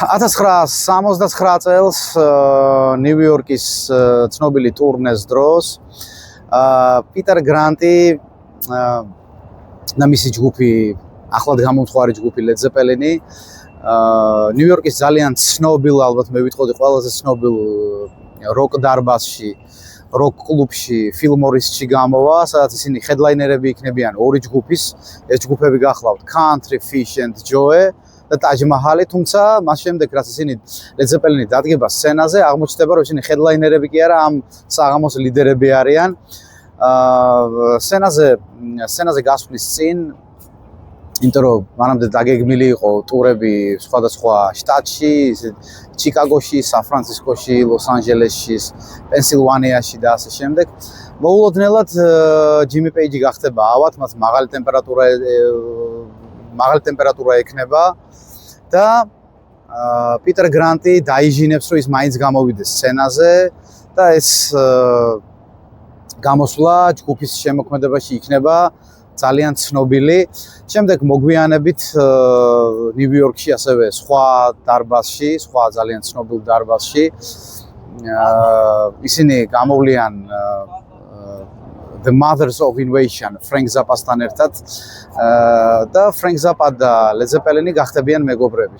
1969 წელს ნიუ-იორკის ცნობილი ტურნეს დროს პიტერ გრანტი და მისი ჯგუფი, ახლად გამომთხვარი ჯგუფი Led Zeppelin-ი ნიუ-იორკის ძალიან ცნობილ, ალბათ მე ვიტყოდი ყველაზე ცნობილ როკ დარბაზში, როკ კლუბში, Fillmore-ში გამოვა, სადაც ისინი ჰედლაინერები იქნებიან ორი ჯგუფის, ეს ჯგუფები გახლავთ Country, Fish and Joe და Taj Mahal-ი, თუმცა მას შემდეგ რაც ისინი Led Zeppelin-ი დადგება სცენაზე, აღმოჩნდება რომ ისინი ჰედლაინერები კი არა, ამ საღამოს ლიდერები არიან. სცენაზე გასვლის წინ, იმიტომ რომ მანამდე დაგეგმილი იყო ტურები სხვადასხვა შტატში, ჩიკაგოში, სან-ფრანცისკოში, ლოს-ანჯელესში, პენსილვანიაში და ასე შემდეგ. მოულოდნელად ჯიმი პეიჯი გახდება ავად, მას მაღალი ტემპერატურა ექნება და პიტერ გრანტი დაიჟინებს, რომ ის მაინც გამოვიდეს სცენაზე და ეს გამოსვლა ჯგუფის შემოქმედებაში იქნება ძალიან ცნობილი. შემდეგ მოგვიანებით ნიუ-იორკში, ასევე სხვა დარბაზში, სხვა ძალიან ცნობილ დარბაზში ისინი გამოვლიან The Mothers of Invasion, Frank Zappa-სთან ერთად და Frank Zappa და Led Zeppelin-ი გახდებიან მეგობრები.